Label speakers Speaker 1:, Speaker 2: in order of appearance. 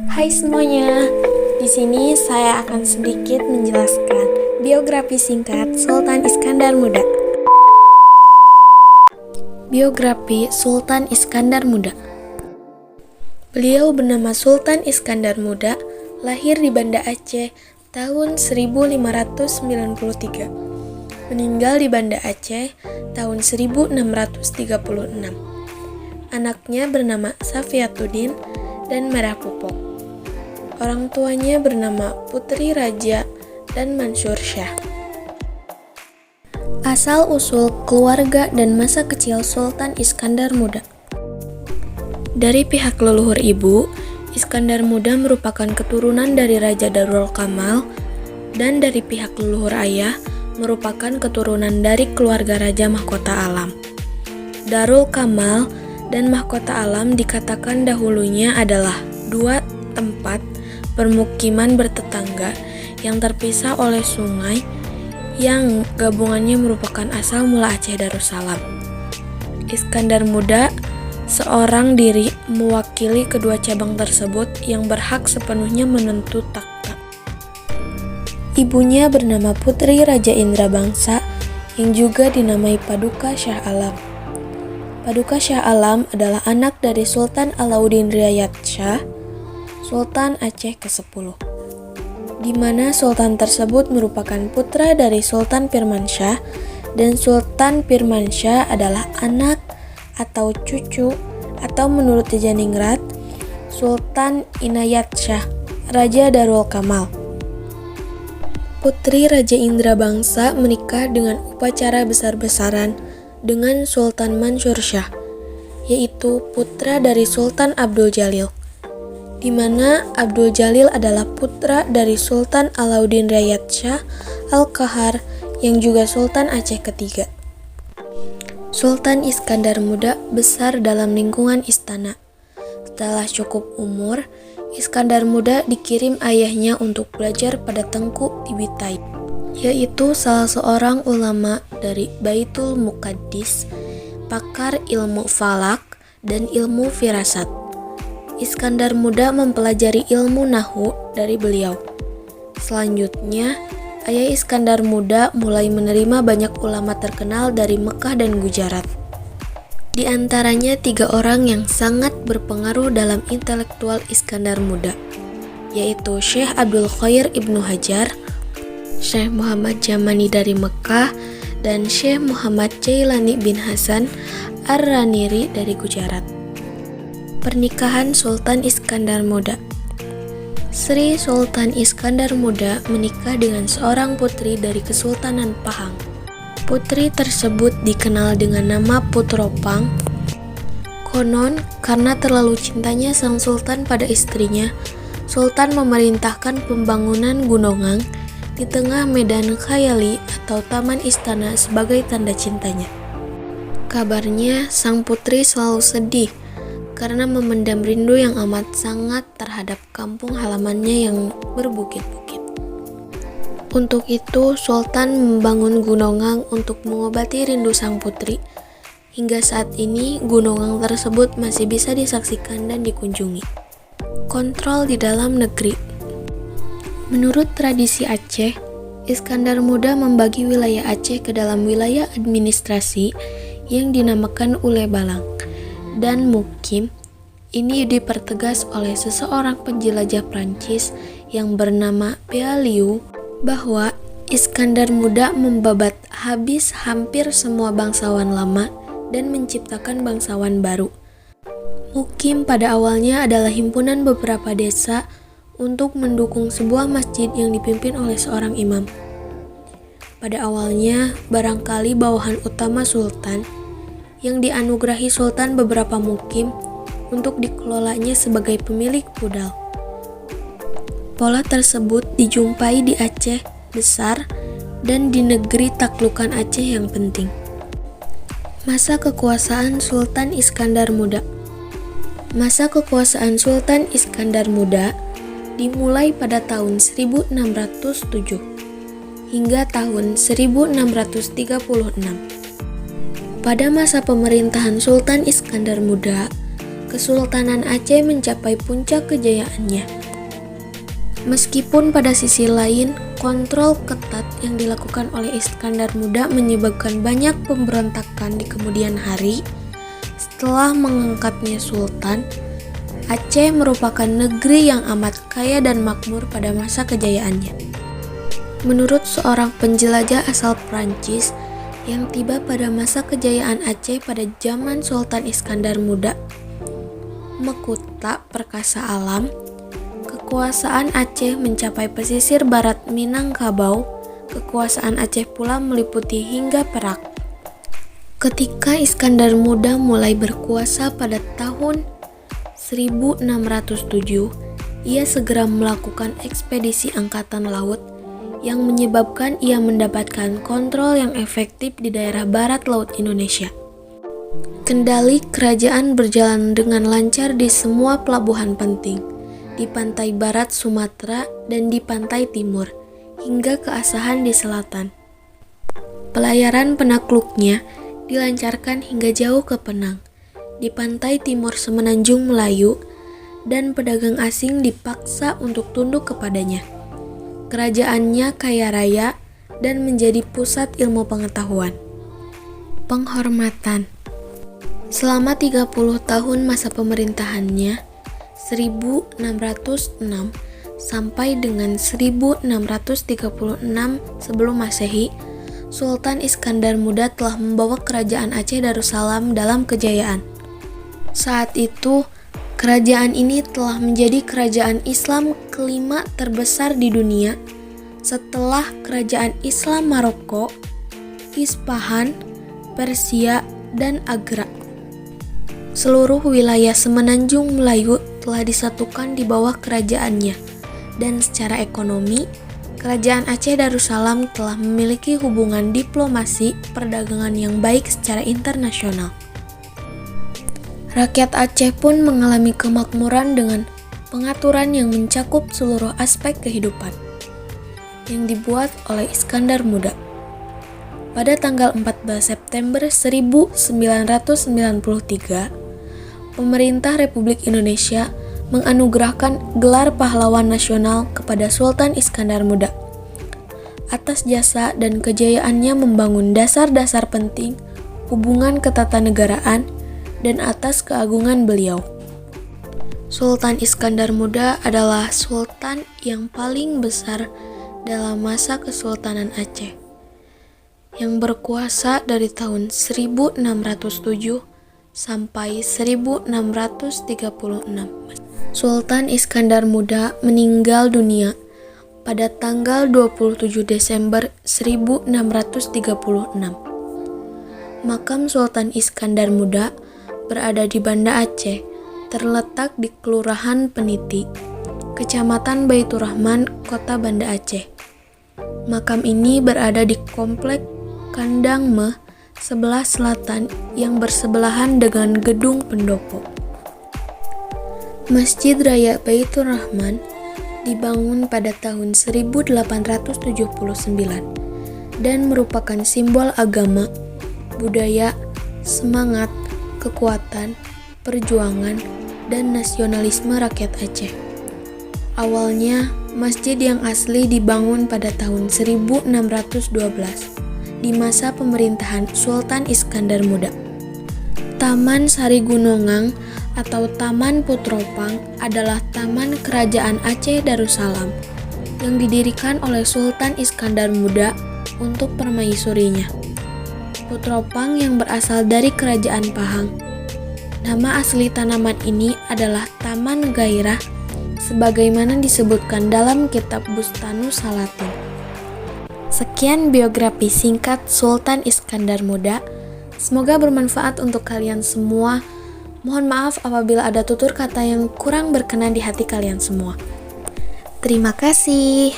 Speaker 1: Hai semuanya, di sini saya akan sedikit menjelaskan biografi singkat Sultan Iskandar Muda. Biografi Sultan Iskandar Muda. Beliau bernama Sultan Iskandar Muda, lahir di Banda Aceh tahun 1593, meninggal di Banda Aceh tahun 1636. Anaknya bernama Safiatuddin dan Merah Pupok. Orang tuanya bernama Putri Raja dan Mansur Shah. Asal-usul keluarga dan masa kecil Sultan Iskandar Muda. Dari pihak leluhur ibu, Iskandar Muda merupakan keturunan dari Raja Darul Kamal, dan dari pihak leluhur ayah merupakan keturunan dari keluarga Raja Mahkota Alam. Darul Kamal dan Mahkota Alam dikatakan dahulunya adalah dua tempat permukiman bertetangga yang terpisah oleh sungai yang gabungannya merupakan asal mula Aceh Darussalam. Iskandar Muda seorang diri mewakili kedua cabang tersebut yang berhak sepenuhnya menentu takhta. Ibunya bernama Putri Raja Indra Bangsa yang juga dinamai Paduka Shah Alam. Paduka Shah Alam adalah anak dari Sultan Alauddin Riayat Shah, Sultan Aceh ke-10, di mana Sultan tersebut merupakan putra dari Sultan Firmansyah, dan Sultan Firmansyah adalah anak atau cucu atau menurut Jayaningrat, Sultan Inayat Shah, Raja Darul Kamal. Putri Raja Indra Bangsa menikah dengan upacara besar-besaran dengan Sultan Mansur Shah, yaitu putra dari Sultan Abdul Jalil, di mana Abdul Jalil adalah putra dari Sultan Alauddin Riayat Shah Al-Qahar yang juga Sultan Aceh ketiga. Sultan Iskandar Muda besar dalam lingkungan istana. Setelah cukup umur, Iskandar Muda dikirim ayahnya untuk belajar pada Tengku Tibitai, yaitu salah seorang ulama dari Baitul Muqaddis, pakar ilmu falak dan ilmu firasat. Iskandar Muda mempelajari ilmu nahu dari beliau. Selanjutnya, ayah Iskandar Muda mulai menerima banyak ulama terkenal dari Mekah dan Gujarat. Di antaranya 3 orang yang sangat berpengaruh dalam intelektual Iskandar Muda, yaitu Syekh Abdul Khair Ibnu Hajar, Syekh Muhammad Jamani dari Mekah, dan Syekh Muhammad Jailani bin Hasan Ar-Raniri dari Gujarat. Pernikahan Sultan Iskandar Muda. Sri Sultan Iskandar Muda menikah dengan seorang putri dari Kesultanan Pahang. Putri tersebut dikenal dengan nama Putropang. Konon, karena terlalu cintanya sang sultan pada istrinya, Sultan memerintahkan pembangunan gunungan di tengah medan khayali atau taman istana sebagai tanda cintanya. Kabarnya, sang putri selalu sedih karena memendam rindu yang amat sangat terhadap kampung halamannya yang berbukit-bukit. Untuk itu, Sultan membangun gunungan untuk mengobati rindu sang putri. Hingga saat ini, gunungan tersebut masih bisa disaksikan dan dikunjungi. Kontrol di dalam negeri. Menurut tradisi Aceh, Iskandar Muda membagi wilayah Aceh ke dalam wilayah administrasi yang dinamakan Ule Balang dan Mukim. Ini dipertegas oleh seseorang penjelajah Prancis yang bernama Pealiou bahwa Iskandar Muda membabat habis hampir semua bangsawan lama dan menciptakan bangsawan baru. Mukim pada awalnya adalah himpunan beberapa desa untuk mendukung sebuah masjid yang dipimpin oleh seorang imam. Pada awalnya, barangkali bawahan utama sultan yang dianugerahi sultan beberapa mukim untuk dikelolanya sebagai pemilik budal. Pola tersebut dijumpai di Aceh besar dan di negeri taklukan Aceh yang penting. Masa kekuasaan Sultan Iskandar Muda. Masa kekuasaan Sultan Iskandar Muda dimulai pada tahun 1607 hingga tahun 1636. Pada masa pemerintahan Sultan Iskandar Muda, Kesultanan Aceh mencapai puncak kejayaannya. Meskipun pada sisi lain, kontrol ketat yang dilakukan oleh Iskandar Muda menyebabkan banyak pemberontakan di kemudian hari. Setelah mengangkatnya sultan, Aceh merupakan negeri yang amat kaya dan makmur pada masa kejayaannya. Menurut seorang penjelajah asal Prancis yang tiba pada masa kejayaan Aceh pada zaman Sultan Iskandar Muda, Mekuta perkasa alam, kekuasaan Aceh mencapai pesisir barat Minangkabau, kekuasaan Aceh pula meliputi hingga Perak. Ketika Iskandar Muda mulai berkuasa pada tahun 1607, ia segera melakukan ekspedisi angkatan laut yang menyebabkan ia mendapatkan kontrol yang efektif di daerah barat laut Indonesia. Kendali kerajaan berjalan dengan lancar di semua pelabuhan penting, di pantai barat Sumatera dan di pantai timur, hingga keasahan di selatan. Pelayaran penakluknya dilancarkan hingga jauh ke Penang, di pantai timur semenanjung Melayu, dan pedagang asing dipaksa untuk tunduk kepadanya. Kerajaannya kaya raya dan menjadi pusat ilmu pengetahuan. Penghormatan. Selama 30 tahun masa pemerintahannya, 1606 sampai dengan 1636 sebelum Masehi, Sultan Iskandar Muda telah membawa kerajaan Aceh Darussalam dalam kejayaan. Saat itu, kerajaan ini telah menjadi kerajaan Islam kelima terbesar di dunia setelah kerajaan Islam Maroko, Ispahan, Persia, dan Agra. Seluruh wilayah semenanjung Melayu telah disatukan di bawah kerajaannya, dan secara ekonomi, kerajaan Aceh Darussalam telah memiliki hubungan diplomasi perdagangan yang baik secara internasional. Rakyat Aceh pun mengalami kemakmuran dengan pengaturan yang mencakup seluruh aspek kehidupan yang dibuat oleh Iskandar Muda. Pada tanggal 14 September 1993, pemerintah Republik Indonesia menganugerahkan gelar pahlawan nasional kepada Sultan Iskandar Muda atas jasa dan kejayaannya membangun dasar-dasar penting hubungan ketatanegaraan dan atas keagungan beliau. Sultan Iskandar Muda adalah sultan yang paling besar dalam masa Kesultanan Aceh, yang berkuasa dari tahun 1607 sampai 1636. Sultan Iskandar Muda meninggal dunia pada tanggal 27 Desember 1636. Makam Sultan Iskandar Muda berada di Banda Aceh, terletak di Kelurahan Peniti, Kecamatan Baitur Rahman, Kota Banda Aceh. Makam ini berada di Komplek Kandang Meh sebelah selatan yang bersebelahan dengan Gedung Pendopo. Masjid Raya Baitur Rahman dibangun pada tahun 1879 dan merupakan simbol agama, budaya, semangat, kekuatan, perjuangan, dan nasionalisme rakyat Aceh. Awalnya, masjid yang asli dibangun pada tahun 1612 di masa pemerintahan Sultan Iskandar Muda. Taman Sari Gunungang atau Taman Putropang adalah taman kerajaan Aceh Darussalam yang didirikan oleh Sultan Iskandar Muda untuk permaisurinya. Putropang yang berasal dari kerajaan Pahang. Nama asli tanaman ini adalah Taman Gairah sebagaimana disebutkan dalam kitab Bustanus Salatin. Sekian biografi singkat Sultan Iskandar Muda. Semoga bermanfaat untuk kalian semua. Mohon maaf apabila ada tutur kata yang kurang berkenan di hati kalian semua. Terima kasih.